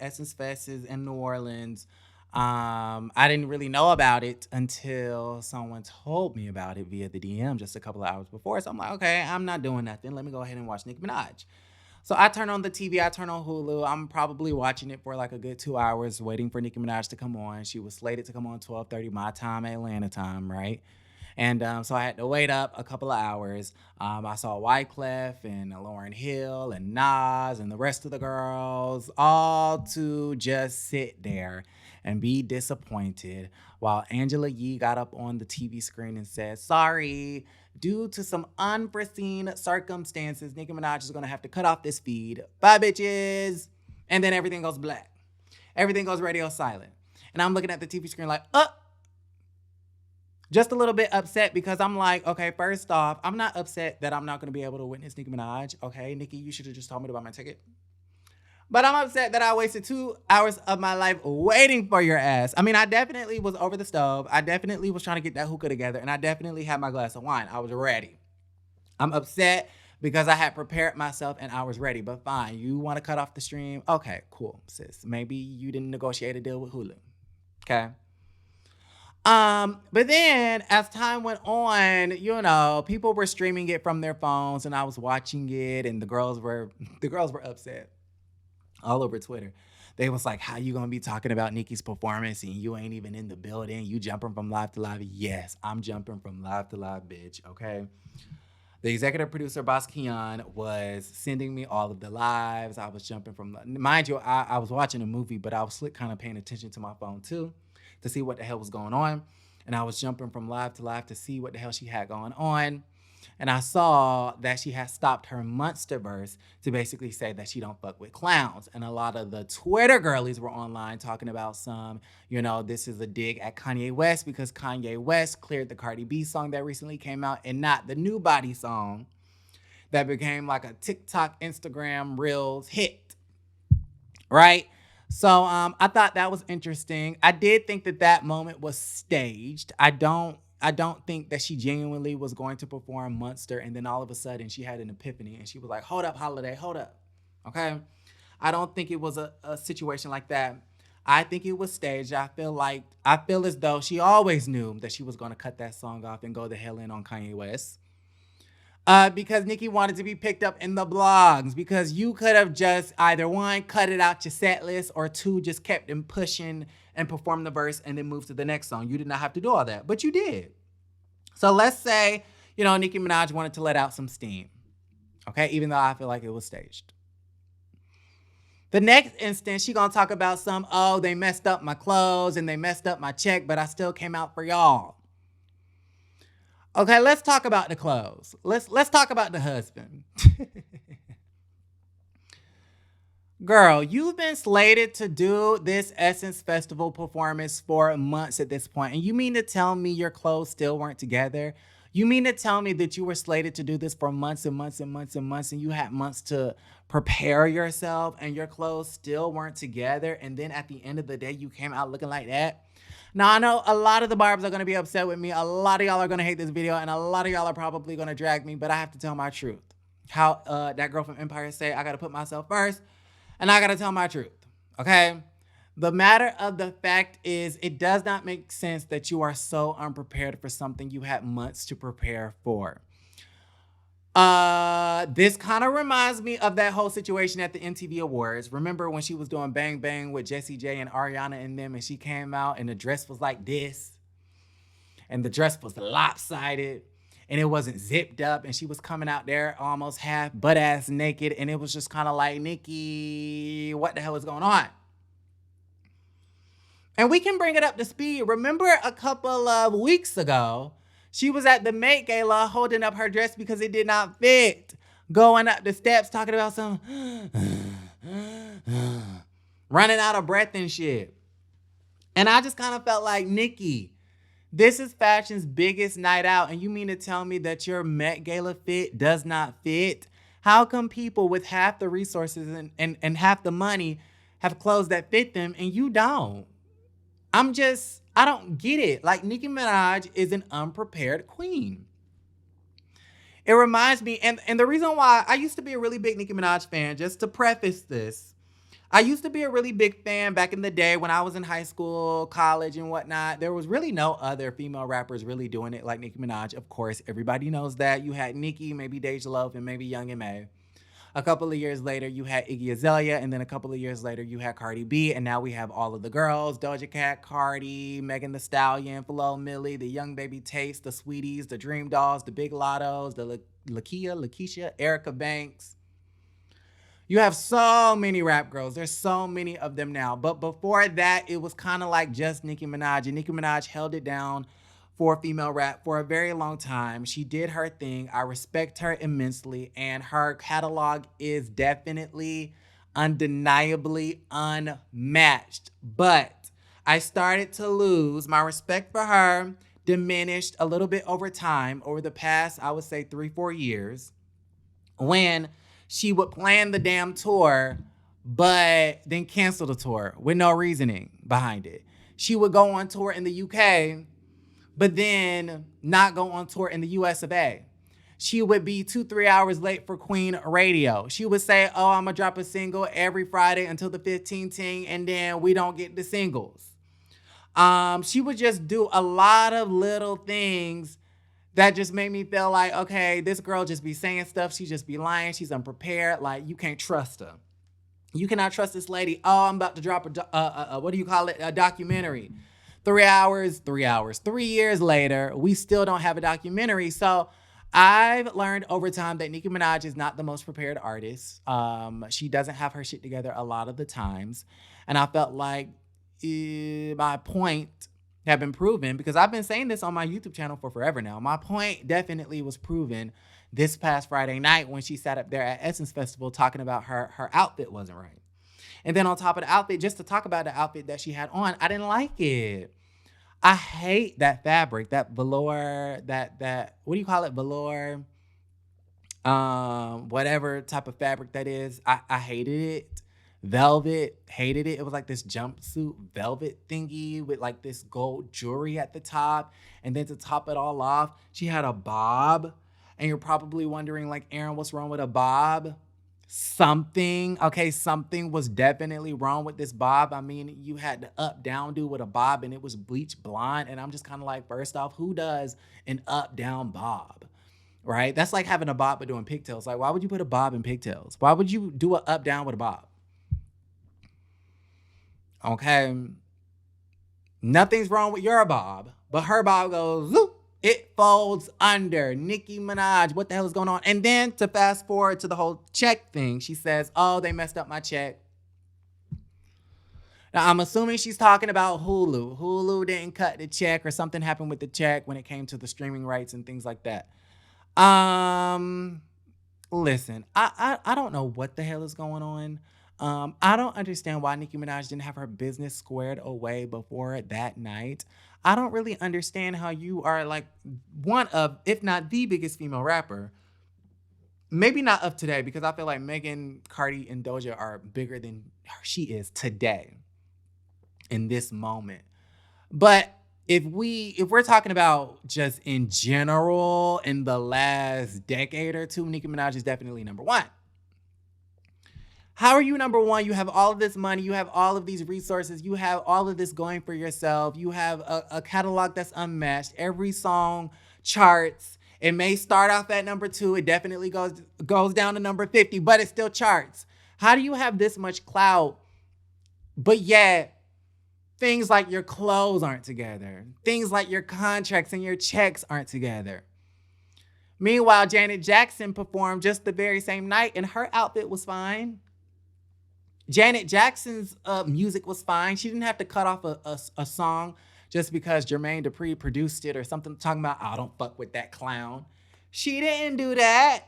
Essence Fest is in New Orleans. I didn't really know about it until someone told me about it via the DM just a couple of hours before. So I'm like, okay, I'm not doing nothing. Let me go ahead and watch Nicki Minaj. So I turn on the TV, I turn on Hulu. I'm probably watching it for like a good 2 hours, waiting for Nicki Minaj to come on. She was slated to come on 12:30 my time, Atlanta time, right? And so I had to wait up a couple of hours. I saw Wyclef and Lauryn Hill and Nas and the rest of the girls all to just sit there and be disappointed while Angela Yee got up on the TV screen and said, sorry, due to some unforeseen circumstances, Nicki Minaj is going to have to cut off this feed. Bye, bitches. And then everything goes black. Everything goes radio silent. And I'm looking at the TV screen like, just a little bit upset because I'm like, okay, first off, I'm not upset that I'm not going to be able to witness Nicki Minaj. Okay, Nicki, you should have just told me to buy my ticket. But I'm upset that I wasted 2 hours of my life waiting for your ass. I mean, I definitely was over the stove. I definitely was trying to get that hookah together. And I definitely had my glass of wine. I was ready. I'm upset because I had prepared myself and I was ready. But fine, you want to cut off the stream? Okay, cool, sis. Maybe you didn't negotiate a deal with Hulu. Okay. But then as time went on, people were streaming it from their phones and I was watching it and the girls were upset all over Twitter. They was like, how you gonna be talking about Nicki's performance and you ain't even in the building? You jumping from live to live? Yes, I'm jumping from live to live, bitch, okay? The executive producer, Boss Keon, was sending me all of the lives. I was jumping from, mind you, I was watching a movie, but I was kind of paying attention to my phone too to see what the hell was going on. And I was jumping from live to live to see what the hell she had going on. And I saw that she had stopped her Monsterverse to basically say that she don't fuck with clowns. And a lot of the Twitter girlies were online talking about this is a dig at Kanye West because Kanye West cleared the Cardi B song that recently came out and not the New Body song that became like a TikTok, Instagram, Reels hit, right? So I thought that was interesting. I did think that moment was staged. I don't think that she genuinely was going to perform Monster and then all of a sudden she had an epiphany and she was like, hold up, Holiday, hold up. Okay? I don't think it was a situation like that. I think it was staged. I feel as though she always knew that she was going to cut that song off and go the hell in on Kanye West. Because Nicki wanted to be picked up in the blogs, because you could have just either one, cut it out your set list, or two, just kept them pushing and performed the verse and then moved to the next song. You did not have to do all that, but you did. So let's say, Nicki Minaj wanted to let out some steam, okay? Even though I feel like it was staged. The next instance, she gonna talk about they messed up my clothes and they messed up my check, but I still came out for y'all. Okay, let's talk about the clothes. Let's talk about the husband. Girl, you've been slated to do this Essence Festival performance for months at this point, and you mean to tell me your clothes still weren't together? You mean to tell me that you were slated to do this for months and months and months and months, and you had months to prepare yourself, and your clothes still weren't together, and then at the end of the day, you came out looking like that? Now, I know a lot of the Barbs are going to be upset with me. A lot of y'all are going to hate this video, and a lot of y'all are probably going to drag me, but I have to tell my truth. How that girl from Empire say, I got to put myself first, and I got to tell my truth, okay? The matter of the fact is, it does not make sense that you are so unprepared for something you had months to prepare for. This kind of reminds me of that whole situation at the MTV Awards. Remember when she was doing Bang Bang with Jessie J and Ariana and them, and she came out and the dress was like this, and the dress was lopsided, and it wasn't zipped up, and she was coming out there almost half butt-ass naked, and it was just kind of like, Nicki, what the hell is going on? And we can bring it up to speed. Remember a couple of weeks ago, she was at the Met Gala holding up her dress because it did not fit. Going up the steps talking about some running out of breath and shit. And I just kind of felt like, Nicki, this is fashion's biggest night out, and you mean to tell me that your Met Gala fit does not fit? How come people with half the resources and half the money have clothes that fit them and you don't? I don't get it. Like, Nicki Minaj is an unprepared queen. It reminds me, and the reason why I used to be a really big Nicki Minaj fan, just to preface this, I used to be a really big fan back in the day when I was in high school, college, and whatnot. There was really no other female rappers really doing it like Nicki Minaj. Of course, everybody knows that. You had Nicki, maybe Deja Love, and maybe Young and May. A couple of years later, you had Iggy Azalea, and then a couple of years later, you had Cardi B, and now we have all of the girls: Doja Cat, Cardi, Megan Thee Stallion, Flo Millie, the Young Baby Taste, the Sweeties, the Dream Dolls, the Big Lottos, the Lakeisha, Erica Banks. You have so many rap girls. There's so many of them now. But before that, it was kind of like just Nicki Minaj. And Nicki Minaj held it down for female rap for a very long time. She did her thing. I respect her immensely. And her catalog is definitely, undeniably unmatched. But I started to lose my respect for her, diminished a little bit over time, over the past, I would say 3-4 years, when she would plan the damn tour, but then cancel the tour with no reasoning behind it. She would go on tour in the UK, but then not go on tour in the US of A. She would be 2-3 hours late for Queen Radio. She would say, oh, I'm gonna drop a single every Friday until the 15th, and then we don't get the singles. She would just do a lot of little things that just made me feel like, okay, this girl just be saying stuff. She just be lying. She's unprepared. Like, you can't trust her. You cannot trust this lady. Oh, I'm about to drop what do you call it? A documentary. 3 hours. 3 years later, we still don't have a documentary. So I've learned over time that Nicki Minaj is not the most prepared artist. She doesn't have her shit together a lot of the times. And I felt like my point have been proven, because I've been saying this on my YouTube channel for forever now. My point definitely was proven this past Friday night when she sat up there at Essence Festival talking about her outfit wasn't right. And then on top of the outfit, just to talk about the outfit that she had on, I didn't like it. I hate that fabric, that velour, that what do you call it? Velour, whatever type of fabric that is. I hated it. Velvet, hated it. It was like this jumpsuit velvet thingy with like this gold jewelry at the top. And then to top it all off, she had a bob. And you're probably wondering, like, Aaron, what's wrong with a bob? Something was definitely wrong with this bob. I mean, you had the up-down do with a bob and it was bleach blonde. And I'm just kind of like, first off, who does an up-down bob? Right? That's like having a bob but doing pigtails. Like, why would you put a bob in pigtails? Why would you do an up-down with a bob? Okay, nothing's wrong with your bob, but her bob goes, zoop, it folds under. Nicki Minaj, what the hell is going on? And then to fast forward to the whole check thing, she says, oh, they messed up my check. Now, I'm assuming she's talking about Hulu. Hulu didn't cut the check or something happened with the check when it came to the streaming rights and things like that. Listen, I don't know what the hell is going on. I don't understand why Nicki Minaj didn't have her business squared away before that night. I don't really understand how you are like one of, if not the biggest female rapper. Maybe not of today, because I feel like Megan, Cardi, and Doja are bigger than she is today in this moment. But if we're talking about just in general in the last decade or two, Nicki Minaj is definitely number one. How are you number one? You have all of this money. You have all of these resources. You have all of this going for yourself. You have a catalog that's unmatched. Every song charts. It may start off at number 2. It definitely goes down to number 50, but it still charts. How do you have this much clout, but yet things like your clothes aren't together? Things like your contracts and your checks aren't together. Meanwhile, Janet Jackson performed just the very same night and her outfit was fine. Janet Jackson's music was fine. She didn't have to cut off a song just because Jermaine Dupri produced it or something, talking about, I don't fuck with that clown. She didn't do that.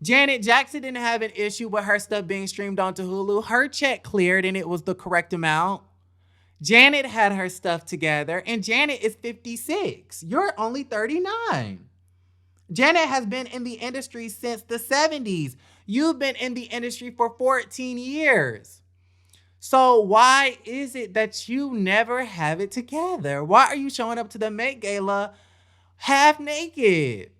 Janet Jackson didn't have an issue with her stuff being streamed onto Hulu. Her check cleared and it was the correct amount. Janet had her stuff together and Janet is 56. You're only 39. Janet has been in the industry since the 70s. You've been in the industry for 14 years. So why is it that you never have it together? Why are you showing up to the Met Gala half naked?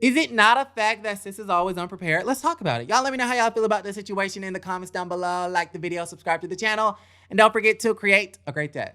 Is it not a fact that sis is always unprepared? Let's talk about it. Y'all let me know how y'all feel about the situation in the comments down below. Like the video, subscribe to the channel, and don't forget to create a great day.